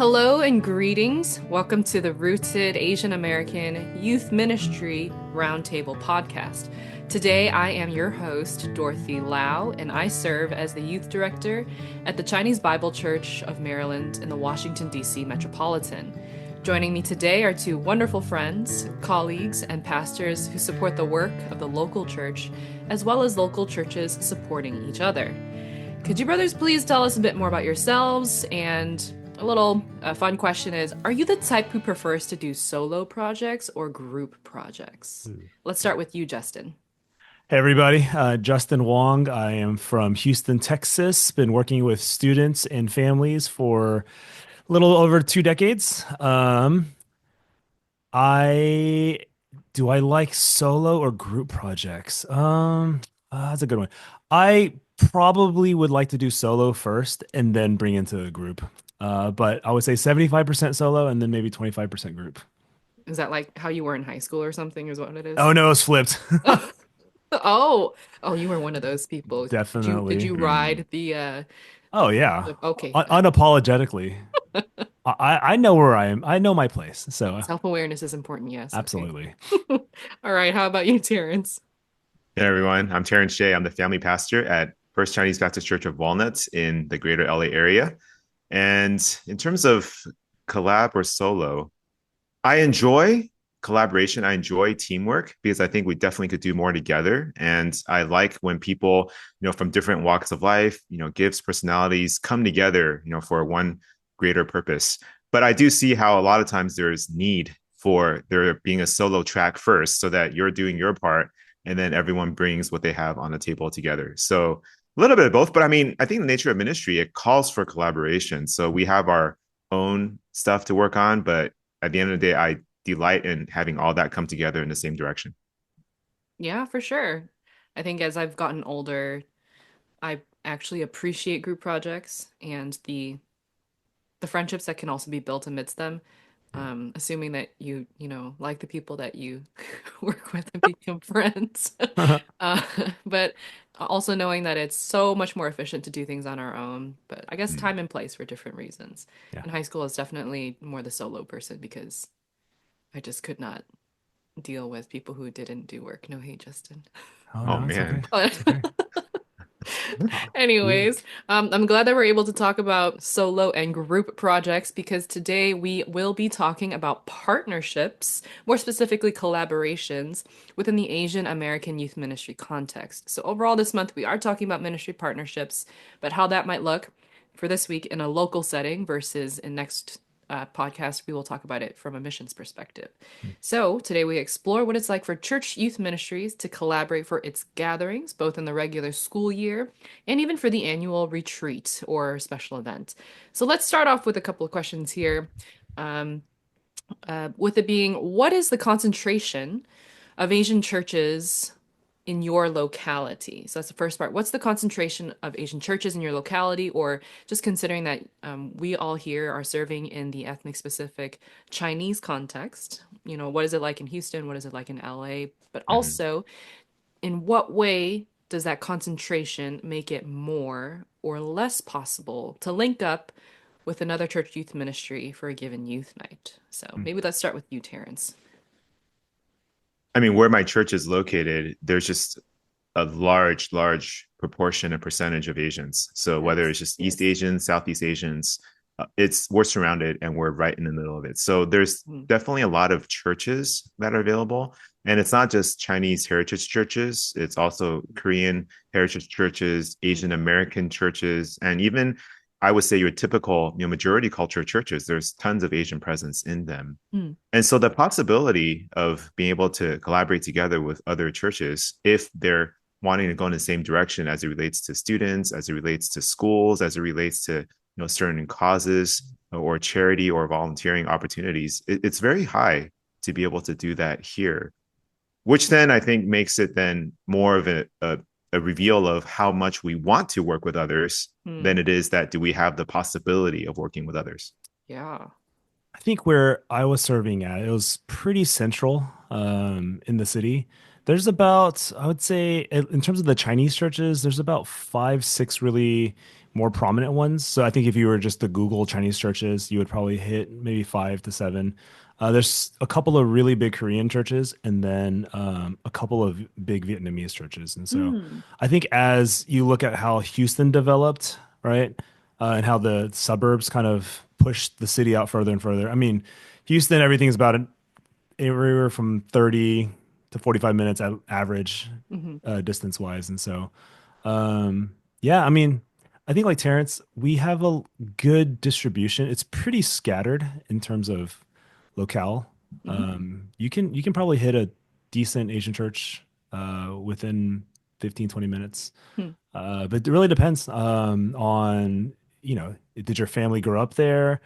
Hello and greetings. Welcome to the Rooted Asian American Youth Ministry Roundtable podcast. Today, I am your host, Dorothy Lau, and I serve as the youth director at the Chinese Bible Church of Maryland in the Washington, D.C. metropolitan. Joining me today are two wonderful friends, colleagues, and pastors who support the work of the local church, as well as local churches supporting each other. Could you brothers please tell us a bit more about yourselves? And a little fun question is, are you the type who prefers to do solo projects or group projects? Let's start with you, Justin. Hey everybody, Justin Wong. I am from Houston, Texas. Been working with students and families for a little over 2 decades. I do I like solo or group projects? That's a good one. I probably would like to do solo first and then bring into a group. But I would say 75% solo and then maybe 25% group. Is that like how you were in high school or something, is what it is? Oh no, it's flipped. Oh, oh, you were one of those people. Did Definitely. you Mm. ride the Oh yeah. okay, Unapologetically. I know where I am. I know my place. So self-awareness is important, yes. Okay. absolutely. All right, how about you, Terrence? Hey everyone, I'm Terrence Shay. I'm the family pastor at First Chinese Baptist Church of Walnut in the greater LA area. And in terms of collab or solo, I enjoy collaboration. I enjoy teamwork because I think we definitely could do more together. And I like when people, from different walks of life, gifts, personalities come together, for one greater purpose. But I do see how a lot of times there's need for there being a solo track first so that you're doing your part and then everyone brings what they have on the table together. So a little bit of both, but I mean, I think the nature of ministry, it calls for collaboration. So we have our own stuff to work on, but at the end of the day, I delight in having all that come together in the same direction. Yeah, for sure. I think as I've gotten older, I actually appreciate group projects and the friendships that can also be built amidst them. Assuming that you like the people that you work with and become friends. Uh, but also knowing that it's so much more efficient to do things on our own. But I guess Mm. time and place for different reasons. Yeah. In high school, I was definitely more the solo person because I just could not deal with people who didn't do work. No hate, Justin. Oh Oh no, it's okay. man. But It's okay. Yeah. anyways, I'm glad that we're able to talk about solo and group projects because today we will be talking about partnerships, more specifically collaborations within the Asian American youth ministry context. So overall this month we are talking about ministry partnerships, but how that might look for this week in a local setting versus in next podcast, we will talk about it from a missions perspective. So, today we explore what it's like for church youth ministries to collaborate for its gatherings, both in the regular school year and even for the annual retreat or special event. So, let's start off with a couple of questions here. Um, with it being, what is the concentration of Asian churches in your locality? So that's the first part. What's the concentration of Asian churches in your locality, or just considering that we all here are serving in the ethnic specific Chinese context? What is it like in Houston? What is it like in LA? But Mhm. also, in what way does that concentration make it more or less possible to link up with another church youth ministry for a given youth night? So maybe let's start with you, Terrence. I mean, where my church is located, there's just a large proportion and percentage of Asians. So whether Yes. it's just East Asians, Southeast Asians, we're surrounded and we're right in the middle of it. So there's Mm. definitely a lot of churches that are available, and it's not just Chinese heritage churches. It's also Korean heritage churches, Asian American churches, and even I would say your typical majority culture churches. There's tons of Asian presence in them. Mm. And so the possibility of being able to collaborate together with other churches, if they're wanting to go in the same direction as it relates to students, as it relates to schools, as it relates to certain causes or charity or volunteering opportunities, it's very high to be able to do that here, which then I think makes it then more of a reveal of how much we want to work with others than Mm. it is that do we have the possibility of working with others. Yeah. I think where I was serving at, it was pretty central in the city. There's about, I would say, in terms of the Chinese churches, there's about five, six really more prominent ones. So I think if you were just to Google Chinese churches, you would probably hit maybe 5 to 7. There's a couple of really big Korean churches, and then a couple of big Vietnamese churches. And so Hmm. I think as you look at how Houston developed, right, and how the suburbs kind of pushed the city out further and further. I mean, Houston, everything's about anywhere from 30 to 45 minutes at average Hmm. distance wise. And so, yeah, I mean, I think like Terrence, we have a good distribution. It's pretty scattered in terms of locale. Hmm. You can probably hit a decent Asian church within 15 20 minutes. Hmm. But it really depends on, did your family grow up there?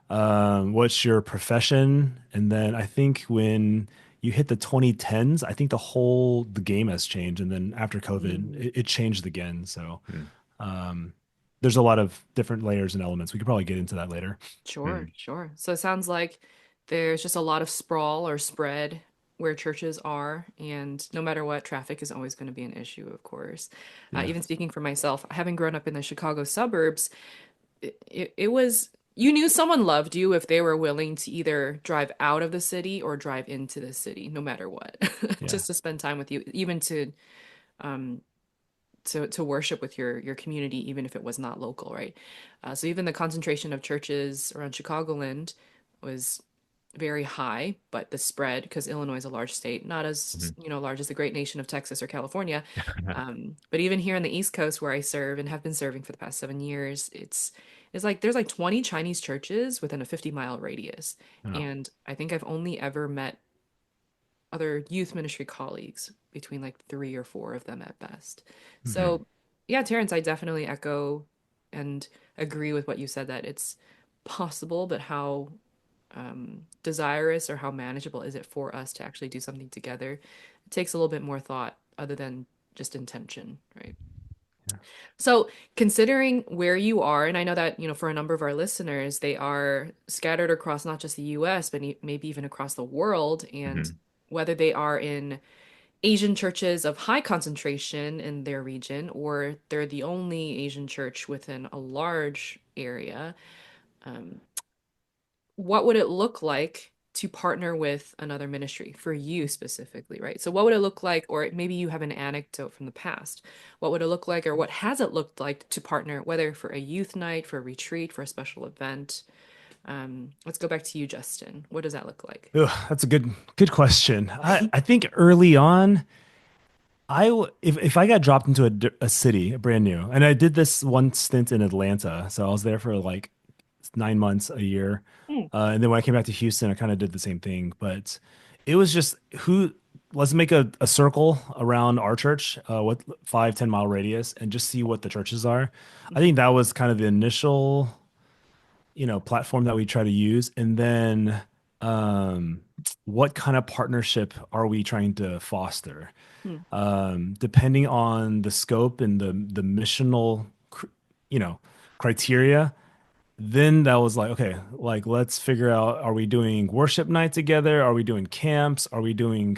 What's your profession? And then I think when you hit the 2010s, I think the game has changed. And then after COVID, Hmm. it changed again. So Mm, um, there's a lot of different layers and elements. We could probably get into that later. Sure, mm, sure. So it sounds like there's just a lot of sprawl or spread where churches are, and no matter what, traffic is always going to be an issue, of course. Yeah. Even speaking for myself, having grown up in the Chicago suburbs, it was you knew someone loved you if they were willing to either drive out of the city or drive into the city, no matter what, Yeah. just to spend time with you, even um to worship with your community, even if it was not local, right? So even the concentration of churches around Chicagoland was very high, but the spread, because Illinois is a large state, not as mhm, large as the great nation of Texas or California, but even here on the East Coast where I serve and have been serving for the past 7 years, it's like there's like 20 Chinese churches within a 50-mile radius, Oh. and I think I've only ever met other youth ministry colleagues, between like three or four of them at best. mm, So, yeah, Terrence, I definitely echo and agree with what you said that it's possible, but how desirous or how manageable is it for us to actually do something together? It takes a little bit more thought other than just intention, right? Yeah. So, considering where you are, and I know that, for a number of our listeners, they are scattered across not just the US, but maybe even across the world, and mhm, whether they are in Asian churches of high concentration in their region, or they're the only Asian church within a large area, um, what would it look like to partner with another ministry for you specifically, right? So, what would it look like, or maybe you have an anecdote from the past? What would it look like, or what has it looked like to partner, whether for a youth night, for a retreat, for a special event? Let's go back to you, Justin. What does that look like? Ugh, that's a good question. I think early on, if I got dropped into a city, brand new, and I did this one stint in Atlanta, so I was there for like 9 months, a year, Mm, and then when I came back to Houston, I kind of did the same thing. But it was just who. Let's make a circle around our church, what 5-10 mile radius, and just see what the churches are. I mhm, think that was kind of the initial, platform that we try to use, and then um, what kind of partnership are we trying to foster? mm, Depending on the scope and the missional, you know, criteria, then that was like, okay, like let's figure out, are we doing worship night together? Are we doing camps? Are we doing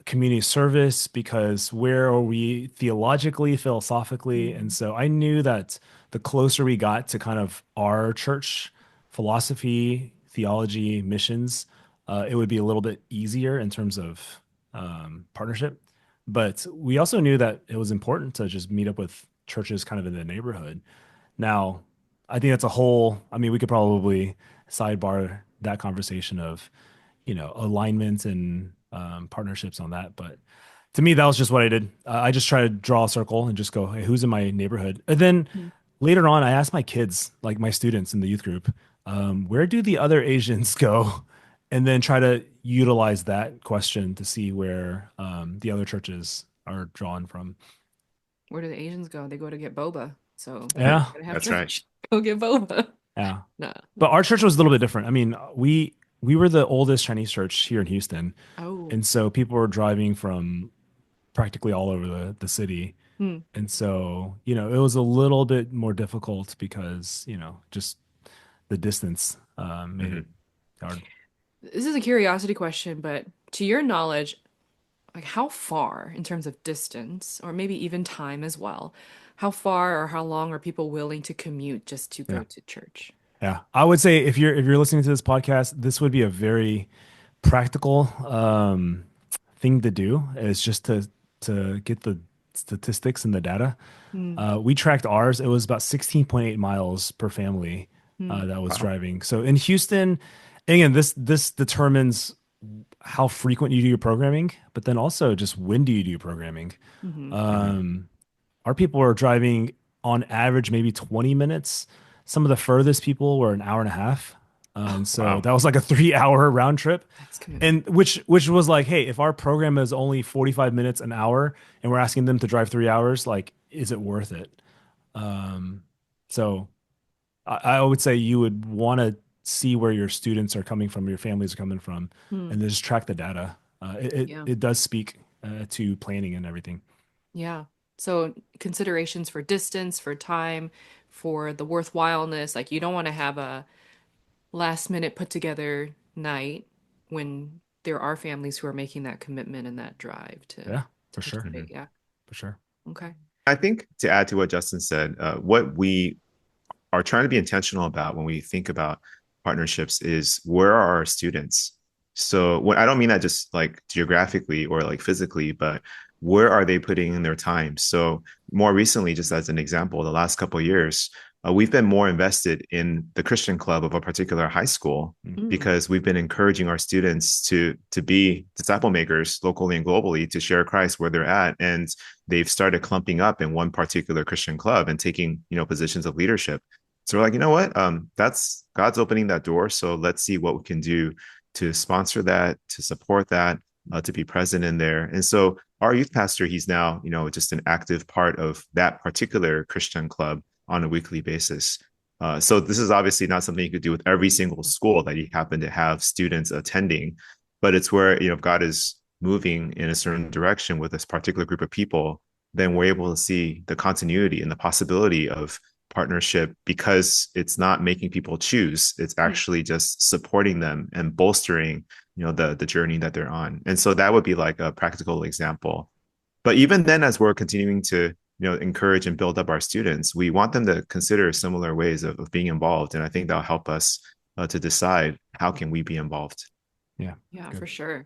community service? Because where are we theologically, philosophically? And mm, so I knew that the closer we got to kind of our church philosophy, theology, missions, it would be a little bit easier in terms of partnership. But we also knew that it was important to just meet up with churches kind of in the neighborhood. Now, I think that's a whole, I mean, we could probably sidebar that conversation of, alignment and partnerships on that. But to me, that was just what I did. I just try to draw a circle and just go, hey, who's in my neighborhood? And then mm. later on, I asked my kids, like my students in the youth group, where do the other Asians go? And then try to utilize that question to see where the other churches are drawn from. Where do the Asians go? They go to get boba. So mm. if Yeah, you're gonna have That's right. church, go get boba. yeah. Nah. But our church was a little bit different. I mean, we were the oldest Chinese church here in Houston, Oh. and so people were driving from practically all over the city. Hmm. And so, it was a little bit more difficult because, just the distance made it Mhm. hard. This is a curiosity question, but to your knowledge, like how far in terms of distance, or maybe even time as well, how far or how long are people willing to commute just to Yeah. go to church? Yeah. I would say if you're listening to this podcast, this would be a very practical thing to do is just to get the statistics and the data. Mm, We tracked ours. It was about 16.8 miles per family mm, that was Wow. driving. So in Houston, again, this determines how frequent you do your programming, but then also just when do you do your programming. mhm. Mhm. Um, our people are driving on average maybe 20 minutes. Some of the furthest people were an hour and a half. And so Wow. that was like a 3 hour round trip. That's commitment. And which was like, hey, if our program is only 45 minutes an hour and we're asking them to drive 3 hours, like, is it worth it? Um, so I would say you would want to see where your students are coming from, your families are coming from, Hmm. and then just track the data. It Yeah. it does speak to planning and everything. Yeah. So considerations for distance, for time, for the worthwhileness. Like you don't want to have a last minute put together night when there are families who are making that commitment and that drive Yeah, to for sure, participate. Mhm. Yeah. for sure. Okay. I think to add to what Justin said, what we are trying to be intentional about when we think about partnerships is where are our students? So what I don't mean that just like geographically or like physically, but where are they putting in their time? So more recently, just as an example, the last couple of years, we've been more invested in the Christian club of a particular high school Mm. Mm. because we've been encouraging our students to be disciple makers locally and globally to share Christ where they're at, and they've started clumping up in one particular Christian club and taking positions of leadership. So we're like, you know what? That's God's opening that door. So let's see what we can do to sponsor that, to support that, to be present in there. And so our youth pastor, he's now, just an active part of that particular Christian club on a weekly basis. So this is obviously not something you could do with every single school that you happen to have students attending, but it's where, if God is moving in a certain direction with this particular group of people, then we're able to see the continuity and the possibility of partnership because it's not making people choose. It's Mm. actually just supporting them and bolstering, the journey that they're on. And so that would be like a practical example. But even then, as we're continuing to, encourage and build up our students, we want them to consider similar ways of being involved. And I think that'll help us to decide how can we be involved. Yeah, Yeah, for good. sure.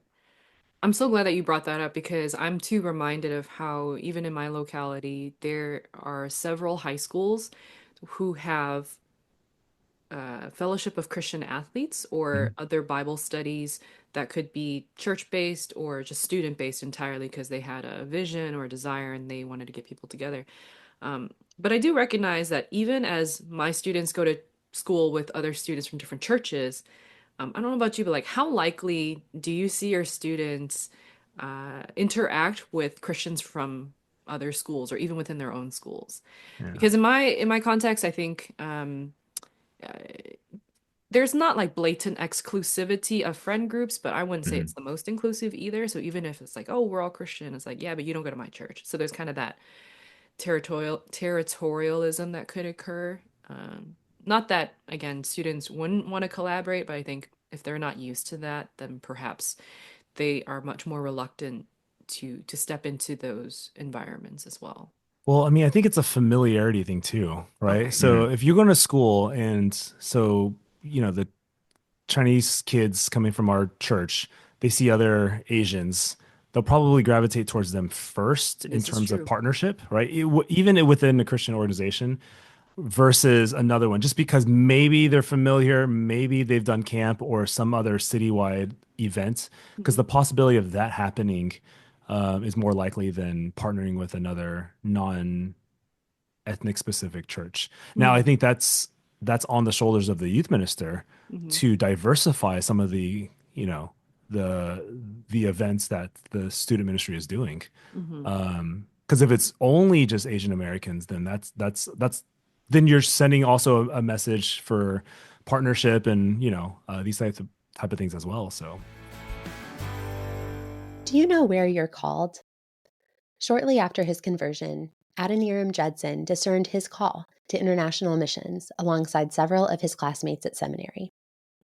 I'm so glad that you brought that up because I'm too reminded of how, even in my locality, there are several high schools who have Fellowship of Christian Athletes or Mhm. other Bible studies that could be church-based or just student-based entirely because they had a vision or a desire and they wanted to get people together. But I do recognize that even as my students go to school with other students from different churches, I don't know about you, but like, how likely do you see your students interact with Christians from other schools or even within their own schools? Yeah. Because in my context, I think uh, there's not like blatant exclusivity of friend groups, but I wouldn't say it's Mhm. the most inclusive either. So even if it's like, oh, we're all Christian, it's like, yeah, but you don't go to my church. So there's kind of that territorialism that could occur. Not that, again, students wouldn't want to collaborate, but I think if they're not used to that, then perhaps they are much more reluctant to step into those environments as well. Well, I mean, I think it's a familiarity thing too, right? Okay. So Mhm. if you're going to school and so, the Chinese kids coming from our church, they see other Asians, they'll probably gravitate towards them first in This is terms of true. partnership, right? Even within a Christian organization versus another one, just because maybe they're familiar, maybe they've done camp or some other citywide event, because Mhm. the possibility of that happening is more likely than partnering with another ethnic specific church. Now, I Mm. think that's on the shoulders of the youth minister Mhm. to diversify some of the the events that the student ministry is doing. Mhm. Because if it's only just Asian Americans, then that's then you're sending also a message for partnership and these type of things as well. So Do you know where you're called? Shortly after his conversion, Adoniram Judson discerned his call to international missions alongside several of his classmates at seminary.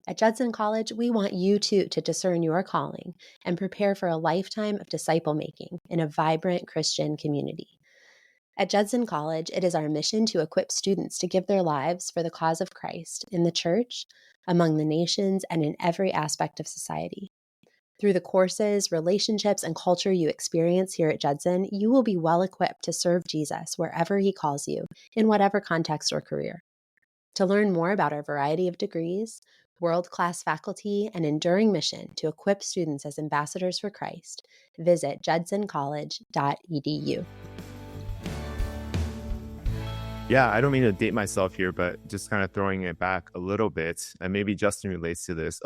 At Judson College, we want you too to discern your calling and prepare for a lifetime of disciple making in a vibrant Christian community. At Judson College, it is our mission to equip students to give their lives for the cause of Christ in the church, among the nations, and in every aspect of society. Through the courses, relationships, and culture you experience here at Judson, you will be well equipped to serve Jesus wherever he calls you, in whatever context or career. To learn more about our variety of degrees, world-class faculty, and enduring mission to equip students as ambassadors for Christ, visit judsoncollege.edu. Yeah, I don't mean to date myself here, but just kind of throwing it back a little bit, and maybe Justin relates to this.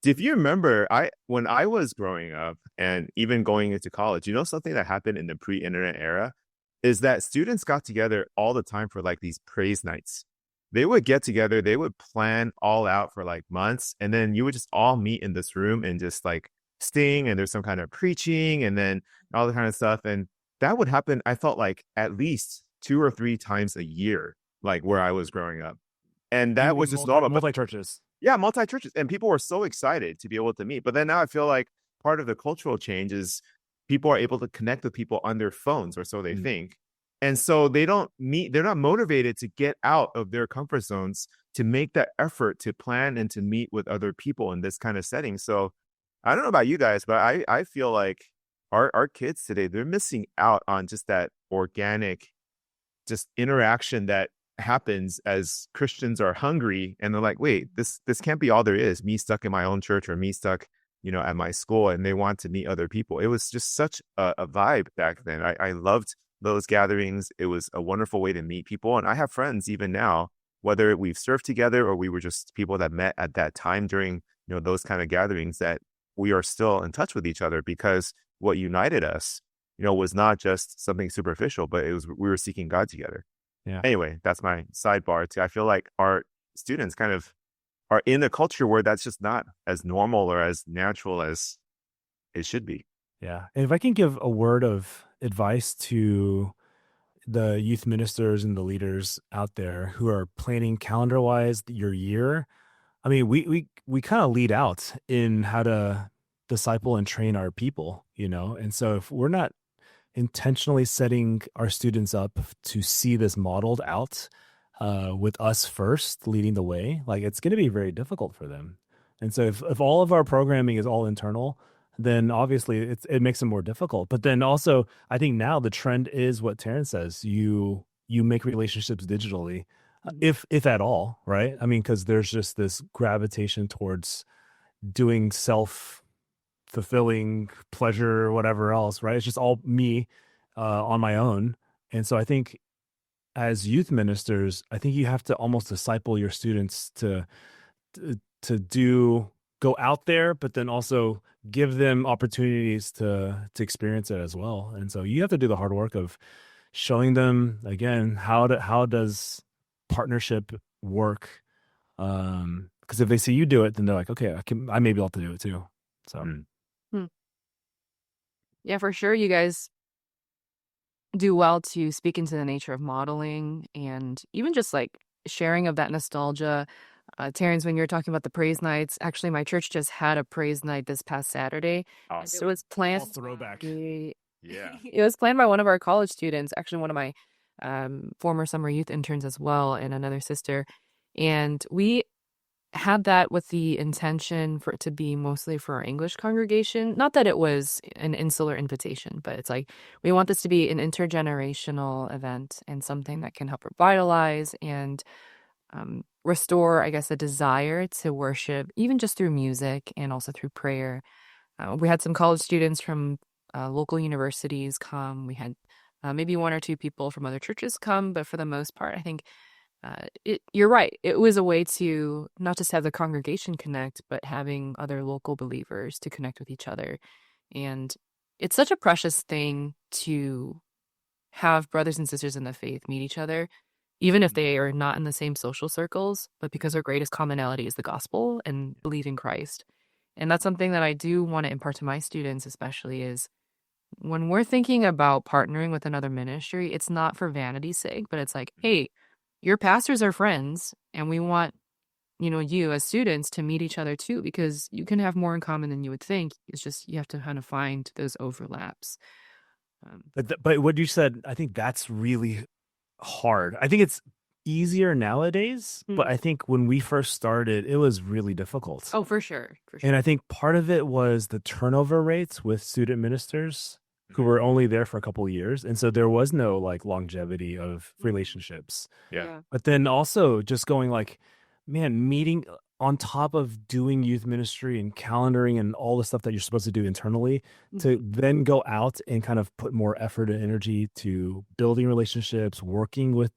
If you remember, when I was growing up and even going into college, something that happened in the pre-internet era is that students got together all the time for like these praise nights. They would get together, they would plan all out for like months, and then you would just all meet in this room and just like sing, and there's some kind of preaching and then all the kind of stuff. And that would happen, I felt like at least 2 or 3 times a year, like where I was growing up. And that was just normal. Multi-churches. Yeah, multi-churches. And people were so excited to be able to meet. But then now I feel like part of the cultural change is people are able to connect with people on their phones, or so they think. And so they don't meet, they're not motivated to get out of their comfort zones to make that effort to plan and to meet with other people in this kind of setting. So I don't know about you guys, but I feel like our kids today, they're missing out on just that organic just interaction that happens as Christians are hungry, and they're like, wait, this can't be all there is, me stuck in my own church or me stuck at my school, and they want to meet other people. It was just such a vibe back then. I loved those gatherings. It was a wonderful way to meet people, and I have friends even now, whether we've served together or we were just people that met at that time during those kind of gatherings, that we are still in touch with each other because what united us was not just something superficial, but it was we were seeking God together. Yeah. Anyway, that's my sidebar too. I feel like our students kind of are in a culture where that's just not as normal or as natural as it should be. Yeah. And if I can give a word of advice to the youth ministers and the leaders out there who are planning calendar-wise your year, I mean, we kind of lead out in how to disciple and train our people, and so if we're not intentionally setting our students up to see this modeled out with us first leading the way, like it's going to be very difficult for them. And so if all of our programming is all internal, then obviously it makes it more difficult. But then also, I think now the trend is what Terrence says, you make relationships digitally, if at all, right? I mean, because there's just this gravitation towards doing self-fulfilling pleasure or whatever else, right? It's just all me on my own. And so I think as youth ministers, I think you have to almost disciple your students to go out there, but then also give them opportunities to experience it as well. And so you have to do the hard work of showing them again how does partnership work, because if they see you do it, then they're like, okay, I may be able to do it too. So yeah, for sure you guys do well to speak into the nature of modeling and even just like sharing of that nostalgia. Terrence, when you're talking about the praise nights, actually my church just had a praise night this past Saturday. Awesome. It was planned. All throwback. Yeah. It was planned by one of our college students, actually one of my former summer youth interns as well, and another sister. And we had that with the intention for it to be mostly for our English congregation. Not that it was an insular invitation, but it's like we want this to be an intergenerational event and something that can help revitalize and restore, I guess, a desire to worship, even just through music and also through prayer. We had some college students from local universities come. We had maybe 1 or 2 people from other churches come, but for the most part, I think you're right. It was a way to not just have the congregation connect, but having other local believers to connect with each other. And it's such a precious thing to have brothers and sisters in the faith meet each other, even if they are not in the same social circles, but because our greatest commonality is the gospel and believe in Christ. And that's something that I do want to impart to my students, especially is when we're thinking about partnering with another ministry, it's not for vanity's sake, but it's like, hey, your pastors are friends, and we want, you as students to meet each other too, because you can have more in common than you would think. It's just you have to kind of find those overlaps. But what you said, I think that's really hard. I think it's easier nowadays, but I think when we first started, it was really difficult. Oh, for sure. For sure. And I think part of it was the turnover rates with student ministers who were only there for a couple of years. And so there was no like longevity of relationships. Yeah. But then also just going like, man, meeting on top of doing youth ministry and calendaring and all the stuff that you're supposed to do internally, to then go out and kind of put more effort and energy to building relationships, working with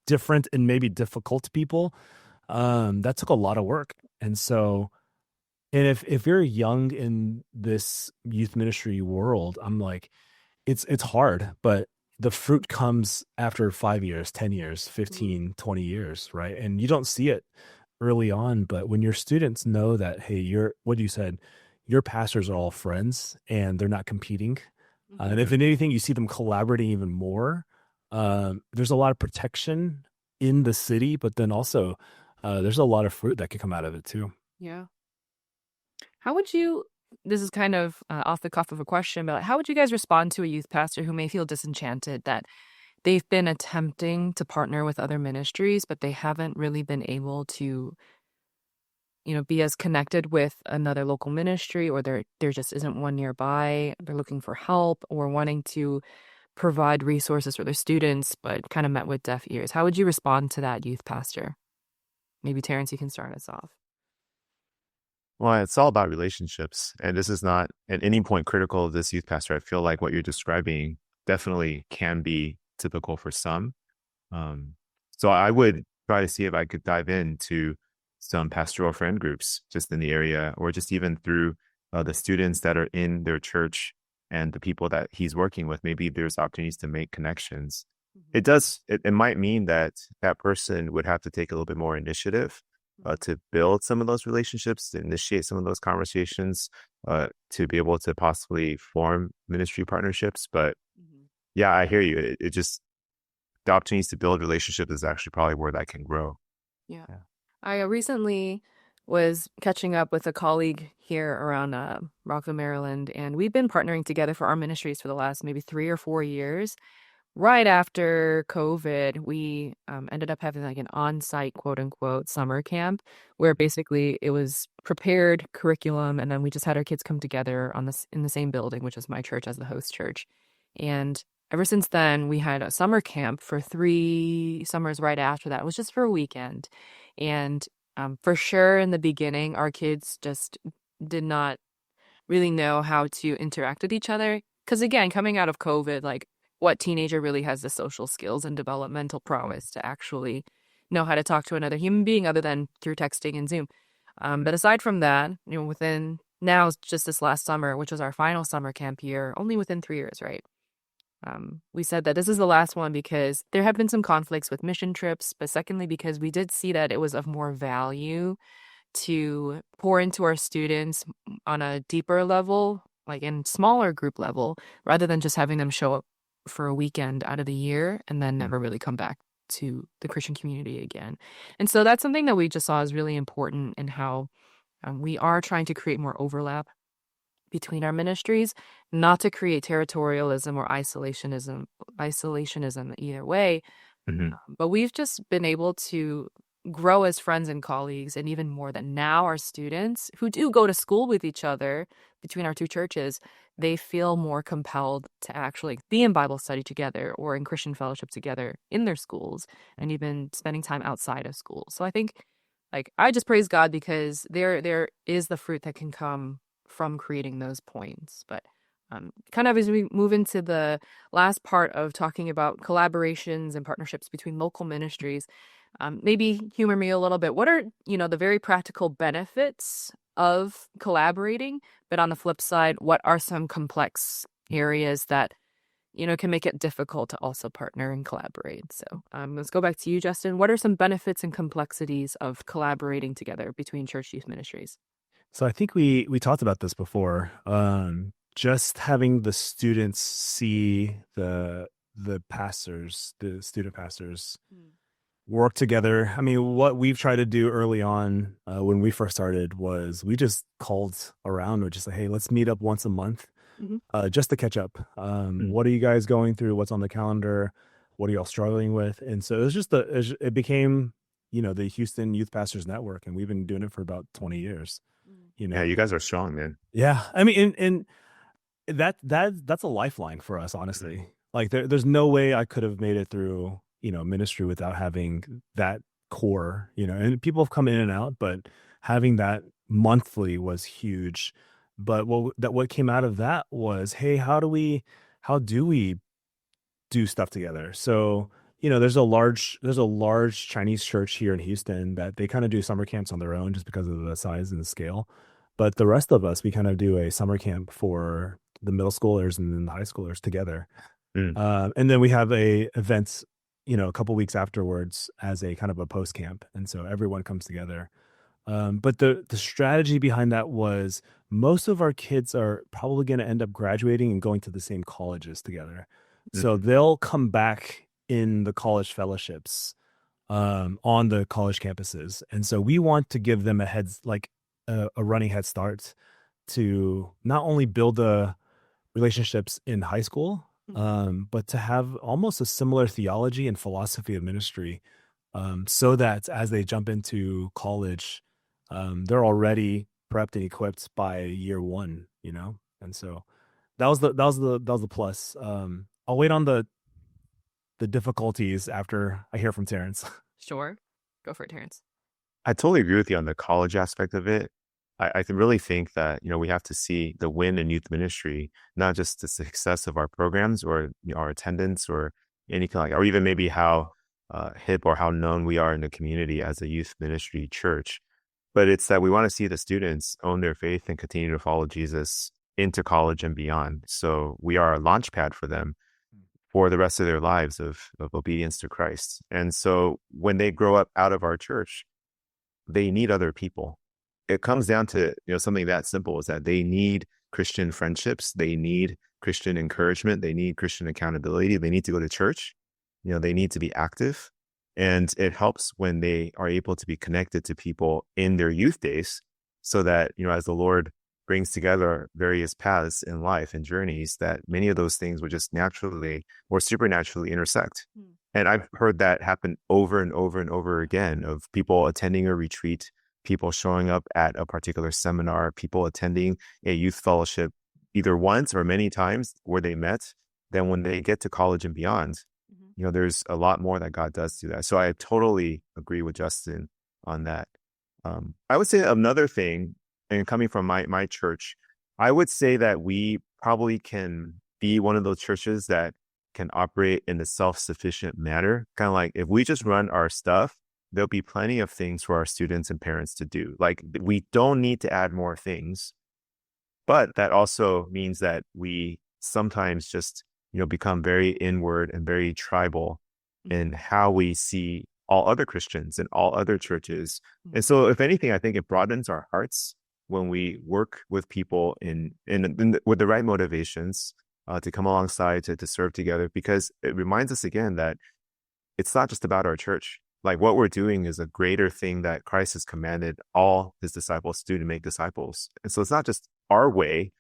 different and maybe difficult people. That took a lot of work. And so, and if you're young in this youth ministry world, I'm like, it's hard, but the fruit comes after 5 years, 10 years, 15, 20 years, right? And you don't see it early on, but when your students know that, hey, what you said, your pastors are all friends and they're not competing. And if anything, you see them collaborating even more. There's a lot of protection in the city, but then also there's a lot of fruit that could come out of it too. Yeah. How would you, this is kind of off the cuff of a question, but how would you guys respond to a youth pastor who may feel disenchanted that they've been attempting to partner with other ministries, but they haven't really been able to, be as connected with another local ministry, or there just isn't one nearby. They're looking for help or wanting to provide resources for their students, but kind of met with deaf ears. How would you respond to that, youth pastor? Maybe Terrence, you can start us off. Well, it's all about relationships. And this is not at any point critical of this youth pastor. I feel like what you're describing definitely can be typical for some. So I would try to see if I could dive into some pastoral friend groups just in the area, or just even through the students that are in their church and the people that he's working with. Maybe there's opportunities to make connections. It might mean that that person would have to take a little bit more initiative to build some of those relationships, to initiate some of those conversations, to be able to possibly form ministry partnerships. But yeah, I hear you. It just, the opportunities to build relationships is actually probably where that can grow. Yeah. I recently was catching up with a colleague here around Rockville, Maryland, and we've been partnering together for our ministries for the last maybe 3 or 4 years. Right after COVID, we ended up having like an on-site, quote unquote, summer camp where basically it was prepared curriculum, and then we just had our kids come together in the same building, which is my church as the host church. And ever since then, we had a summer camp for 3 summers right after that. It was just for a weekend. And for sure, in the beginning, our kids just did not really know how to interact with each other. Because again, coming out of COVID, like, what teenager really has the social skills and developmental prowess to actually know how to talk to another human being other than through texting and Zoom? But aside from that, within now, just this last summer, which was our final summer camp year, only within 3 years, right? We said that this is the last one because there have been some conflicts with mission trips, but secondly, because we did see that it was of more value to pour into our students on a deeper level, like in smaller group level, rather than just having them show up for a weekend out of the year and then never really come back to the Christian community again. And so that's something that we just saw is really important in how we are trying to create more overlap between our ministries, not to create territorialism or isolationism either way. But we've just been able to grow as friends and colleagues, and even more than now, our students who do go to school with each other between our 2 churches, they feel more compelled to actually be in Bible study together or in Christian fellowship together in their schools, and even spending time outside of school. So I think, like, I just praise God because there is the fruit that can come from creating those points. But kind of as we move into the last part of talking about collaborations and partnerships between local ministries, maybe humor me a little bit. What are, the very practical benefits of collaborating? But on the flip side, what are some complex areas that, can make it difficult to also partner and collaborate? So let's go back to you, Justin. What are some benefits and complexities of collaborating together between church youth ministries? So I think we talked about this before. Just having the students see the pastors, the student pastors, work together. I mean, what we've tried to do early on when we first started was we just called around, or just like, hey, let's meet up once a month. Mhm. just to catch up. Mm. What are you guys going through? What's on the calendar? What are y'all struggling with? And so it was just it became, the Houston Youth Pastors Network, and we've been doing it for about 20 years. Yeah, you guys are strong, man. Yeah, I mean, and that's a lifeline for us, honestly. Like there's no way I could have made it through, ministry without having that core, and people have come in and out, but having that monthly was huge. But what came out of that was, hey, how do we do stuff together? So, there's a large Chinese church here in Houston that they kind of do summer camps on their own just because of the size and the scale. But the rest of us, we kind of do a summer camp for the middle schoolers and then the high schoolers together. Mm. And then we have a event, a couple weeks afterwards as a kind of a post camp. And so everyone comes together. But the strategy behind that was most of our kids are probably going to end up graduating and going to the same colleges together. So they'll come back in the college fellowships on the college campuses. And so we want to give them a running head start to not only build the relationships in high school, but to have almost a similar theology and philosophy of ministry, so that as they jump into college, they're already prepped and equipped by year one, And so that was the plus. I'll wait on the difficulties after I hear from Terrence. Sure. Go for it, Terrence. I totally agree with you on the college aspect of it. I really think that, we have to see the win in youth ministry, not just the success of our programs or our attendance or anything like, or even maybe how hip or how known we are in the community as a youth ministry church. But it's that we want to see the students own their faith and continue to follow Jesus into college and beyond. So we are a launch pad for them for the rest of their lives of obedience to Christ. And so when they grow up out of our church, they need other people. It comes down to, something that simple, is that they need Christian friendships. They need Christian encouragement. They need Christian accountability. They need to go to church. They need to be active. And it helps when they are able to be connected to people in their youth days, so that, as the Lord brings together various paths in life and journeys, that many of those things would just naturally or supernaturally intersect. And I've heard that happen over and over and over again, of people attending a retreat, people showing up at a particular seminar, people attending a youth fellowship either once or many times where they met. Then when they get to college and beyond, there's a lot more that God does through that. So I totally agree with Justin on that. I would say another thing, and coming from my church, I would say that we probably can be one of those churches that can operate in a self-sufficient manner. Kind of like, if we just run our stuff, there'll be plenty of things for our students and parents to do. Like, we don't need to add more things, but that also means that we sometimes just, become very inward and very tribal in how we see all other Christians and all other churches. And so if anything, I think it broadens our hearts when we work with people with the right motivations, to come alongside, to serve together, because it reminds us again that it's not just about our church. Like, what we're doing is a greater thing that Christ has commanded all his disciples to make disciples. And so it's not just our way,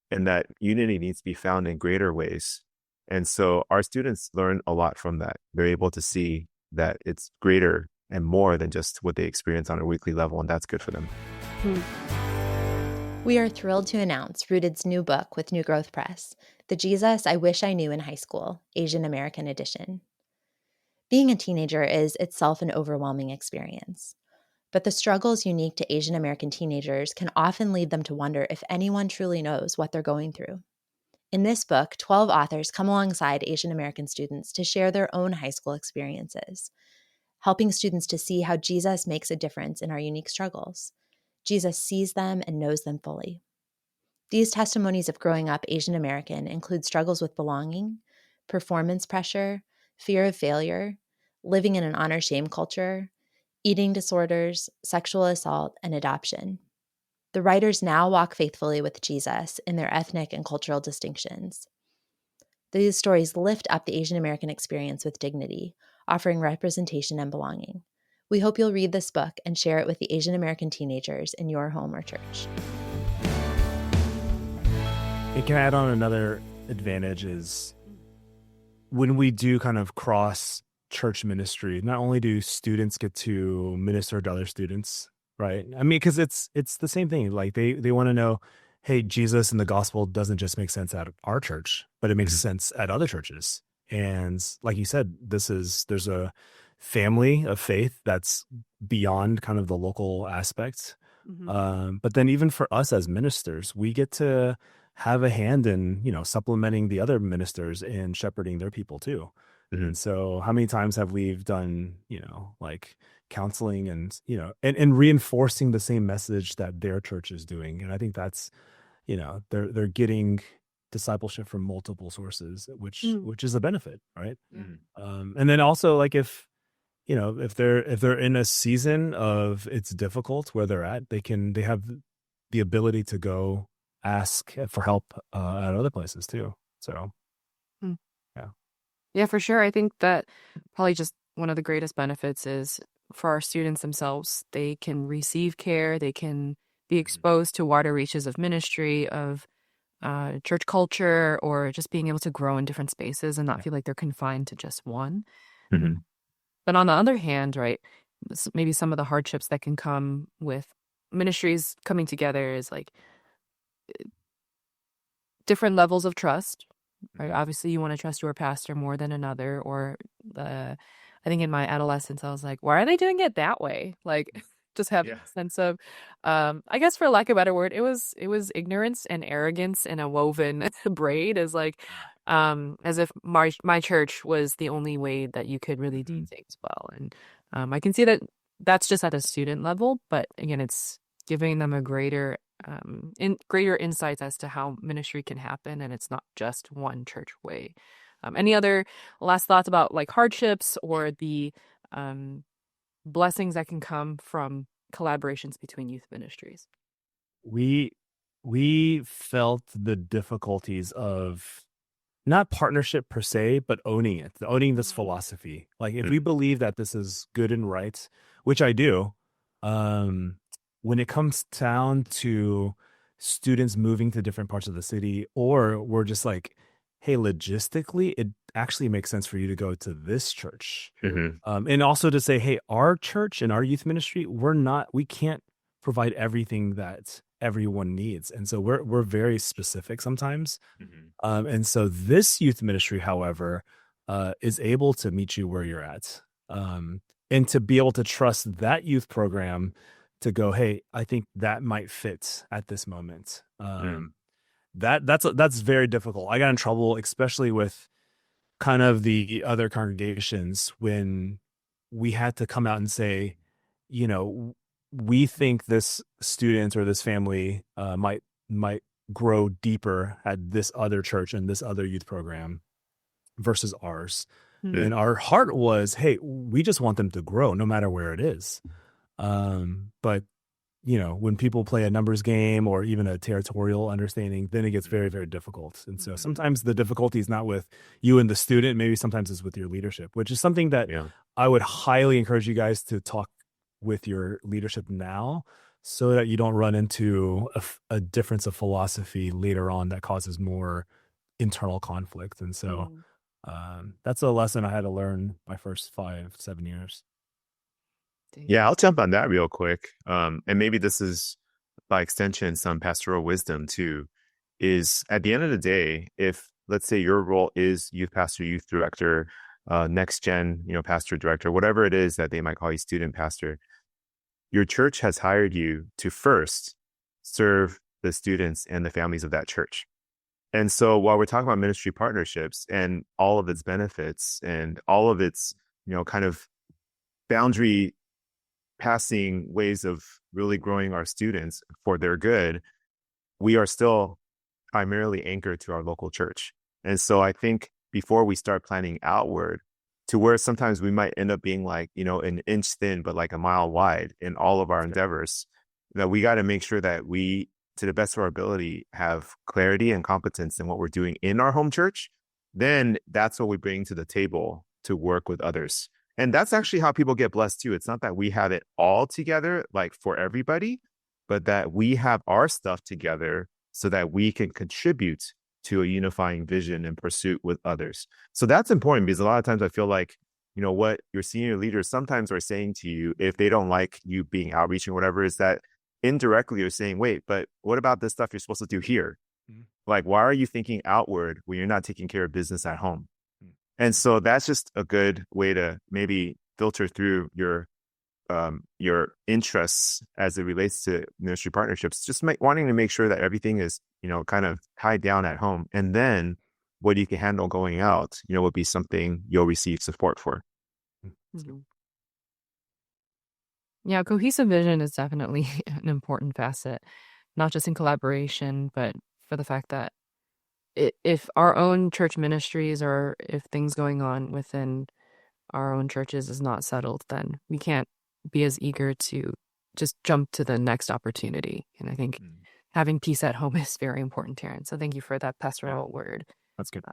and that unity needs to be found in greater ways. And so our students learn a lot from that. They're able to see that it's greater and more than just what they experience on a weekly level, and that's good for them. We are thrilled to announce Rooted's new book with New Growth Press, The Jesus I Wish I Knew in High School, Asian American Edition. Being a teenager is itself an overwhelming experience, but the struggles unique to Asian American teenagers can often lead them to wonder if anyone truly knows what they're going through. In this book, 12 authors come alongside Asian American students to share their own high school experiences, helping students to see how Jesus makes a difference in our unique struggles. Jesus sees them and knows them fully. These testimonies of growing up Asian American include struggles with belonging, performance pressure, fear of failure, living in an honor-shame culture, eating disorders, sexual assault, and adoption. The writers now walk faithfully with Jesus in their ethnic and cultural distinctions. These stories lift up the Asian American experience with dignity, offering representation and belonging. We hope you'll read this book and share it with the Asian American teenagers in your home or church. And can I add on another advantage is when we do kind of cross church ministry, not only do students get to minister to other students, right? I mean, because it's the same thing. Like they want to know, hey, Jesus and the gospel doesn't just make sense at our church, but it makes sense at other churches. And like you said, there's a family of faith that's beyond kind of the local aspect. But then even for us as ministers, we get to have a hand in, supplementing the other ministers in shepherding their people too. And so how many times have we done, like counseling and, and reinforcing the same message that their church is doing. And I think that's, they're getting discipleship from multiple sources, which is a benefit, right? And then also like if they're in a season of it's difficult where they're at, they have the ability to go ask for help at other places too. So, yeah. Yeah, for sure. I think that probably just one of the greatest benefits is for our students themselves. They can receive care. They can be exposed to wider reaches of ministry, of church culture, or just being able to grow in different spaces and not feel like they're confined to just one. But on the other hand, right, maybe some of the hardships that can come with ministries coming together is like different levels of trust. Right? Obviously, you want to trust your pastor more than another. Or I think in my adolescence, I was like, why are they doing it that way? Like, just have a sense of, I guess for lack of a better word, it was ignorance and arrogance in a woven braid. Is like, as if my church was the only way that you could really do things well. And I can see that that's just at a student level, but again, it's giving them a greater insights as to how ministry can happen, and it's not just one church way. Any other last thoughts about like hardships or the blessings that can come from collaborations between youth ministries? We felt the difficulties of not partnership per se, but owning this philosophy. Like if we believe that this is good and right, which I do, when it comes down to students moving to different parts of the city, or we're just like, hey, logistically, it actually makes sense for you to go to this church. And also to say, hey, our church and our youth ministry, we can't provide everything that everyone needs. And so we're very specific sometimes. And so this youth ministry, however, is able to meet you where you're at. And to be able to trust that youth program to go, hey, I think that might fit at this moment. That's very difficult. I got in trouble, especially with kind of the other congregations, when we had to come out and say, we think this student or this family might grow deeper at this other church and this other youth program versus ours. And our heart was, hey, we just want them to grow no matter where it is. But when people play a numbers game or even a territorial understanding, then it gets very, very difficult. And so sometimes the difficulty is not with you and the student, maybe sometimes it's with your leadership, which is something that I would highly encourage you guys to talk with your leadership now, so that you don't run into a difference of philosophy later on that causes more internal conflict. And so that's a lesson I had to learn my first 5-7 years. Yeah, I'll jump on that real quick. And maybe this is by extension some pastoral wisdom too, is at the end of the day, if let's say your role is youth pastor, youth director, next gen, pastor director, whatever it is that they might call you, student pastor, your church has hired you to first serve the students and the families of that church. And so while we're talking about ministry partnerships and all of its benefits and all of its, kind of boundary passing ways of really growing our students for their good, we are still primarily anchored to our local church. And so I think before we start planning outward to where sometimes we might end up being like, an inch thin, but like a mile wide in all of our endeavors, that we got to make sure that we, to the best of our ability, have clarity and competence in what we're doing in our home church. Then that's what we bring to the table to work with others. And that's actually how people get blessed too. It's not that we have it all together, like for everybody, but that we have our stuff together so that we can contribute to a unifying vision and pursuit with others. So that's important, because a lot of times I feel like, what your senior leaders sometimes are saying to you, if they don't like you being outreaching or whatever, is that indirectly you're saying, wait, but what about this stuff you're supposed to do here? Like, why are you thinking outward when you're not taking care of business at home? And so that's just a good way to maybe filter through your interests as it relates to ministry partnerships. Just wanting to make sure that everything is, kind of tied down at home, and then what you can handle going out, would be something you'll receive support for. Mhm. Yeah, cohesive vision is definitely an important facet, not just in collaboration, but for the fact that if our own church ministries or if things going on within our own churches is not settled, then we can't be as eager to just jump to the next opportunity. And I think having peace at home is very important, Terrence. So thank you for that pastoral word. That's good.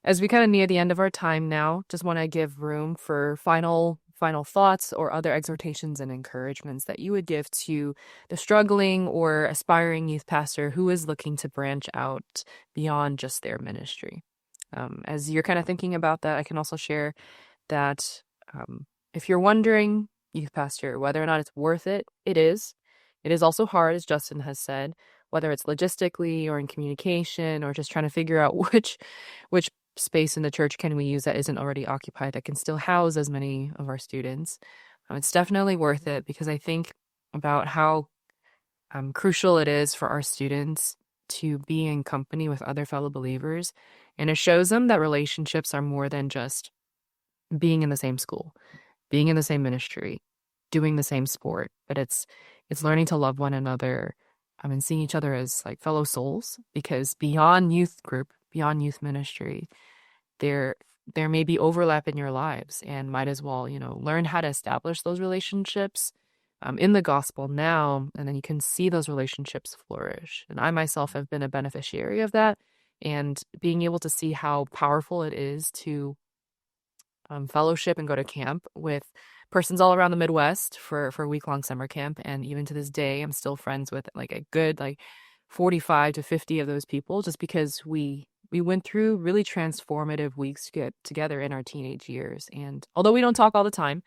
As we kind of near the end of our time now, just want to give room for final thoughts or other exhortations and encouragements that you would give to the struggling or aspiring youth pastor who is looking to branch out beyond just their ministry. As you're kind of thinking about that, I can also share that if you're wondering, youth pastor, whether or not it's worth it, it is. It is also hard, as Justin has said, whether it's logistically or in communication or just trying to figure out which space in the church can we use that isn't already occupied that can still house as many of our students. It's definitely worth it, because I think about how crucial it is for our students to be in company with other fellow believers, and it shows them that relationships are more than just being in the same school, being in the same ministry, doing the same sport, but it's learning to love one another and seeing each other as like fellow souls, because beyond youth group, beyond youth ministry, there may be overlap in your lives, and might as well, learn how to establish those relationships in the gospel now, and then you can see those relationships flourish. And I myself have been a beneficiary of that, and being able to see how powerful it is to fellowship and go to camp with persons all around the Midwest for a week-long summer camp. And even to this day, I'm still friends with like a good 45 to 50 of those people, just because we went through really transformative weeks to get together in our teenage years. And although we don't talk all the time,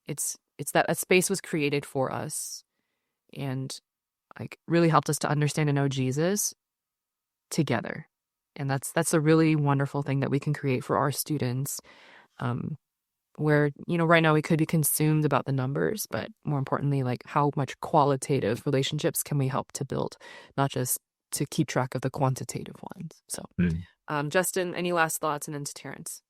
it's that space was created for us, and really helped us to understand and know Jesus together. And that's a really wonderful thing that we can create for our students, where, right now we could be consumed about the numbers, but more importantly, how much qualitative relationships can we help to build, not just to keep track of the quantitative ones. So, Justin, any last thoughts? And then to Terrence.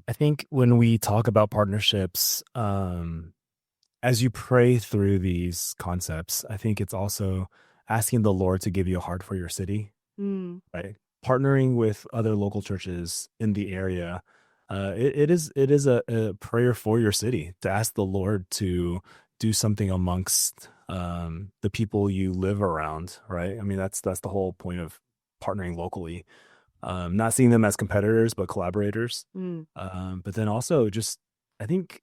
I think when we talk about partnerships, as you pray through these concepts, I think it's also asking the Lord to give you a heart for your city, right? Partnering with other local churches in the area, it is a prayer for your city, to ask the Lord to do something amongst the people you live around, right? I mean, that's the whole point of partnering locally, not seeing them as competitors but collaborators. But then also just, I think,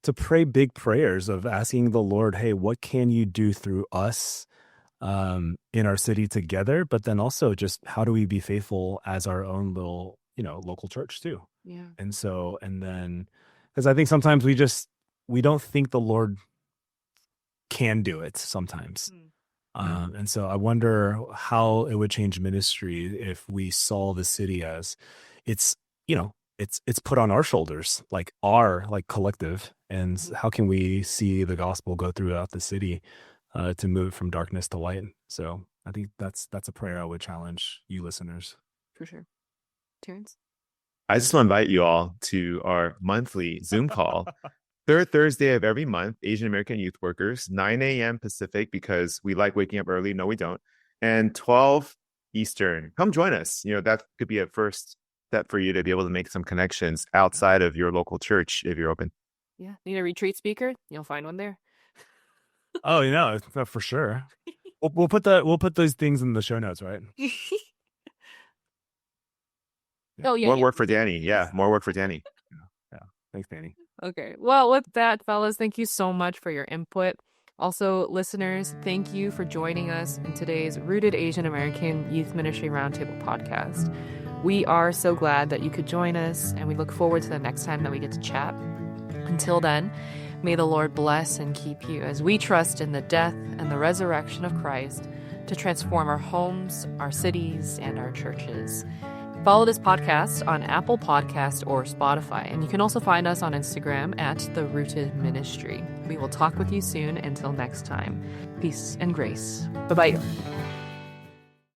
to pray big prayers of asking the Lord, hey, what can you do through us in our city together? But then also just how do we be faithful as our own little, local church too? Yeah. And then, because I think sometimes we don't think the Lord can do it sometimes. And so I wonder how it would change ministry if we saw the city as it's put on our shoulders, our collective, and how can we see the gospel go throughout the city to move from darkness to light? So I think that's a prayer I would challenge you listeners. For sure. Terrence? I just want to invite you all to our monthly Zoom call. Third Thursday of every month, Asian American youth workers, 9 a.m. Pacific, because we like waking up early. No, we don't. And 12 Eastern. Come join us. That could be a first step for you to be able to make some connections outside of your local church if you're open. Yeah. Need a retreat speaker? You'll find one there. Oh, for sure. We'll put those things in the show notes, right? Oh, yeah. More work for Danny. Yeah, more work for Danny. Yeah. Thanks, Danny. Okay. Well, with that, fellas, thank you so much for your input Also, listeners, thank you for joining us in today's Rooted Asian American Youth Ministry Roundtable podcast. We are so glad that you could join us, and we look forward to the next time that we get to chat. Until then, may the Lord bless and keep you as we trust in the death and the resurrection of Christ to transform our homes, our cities, and our churches. Follow this podcast on Apple Podcast or Spotify, and you can also find us on Instagram at The Rooted Ministry. We will talk with you soon. Until next time, peace and grace. Bye-bye.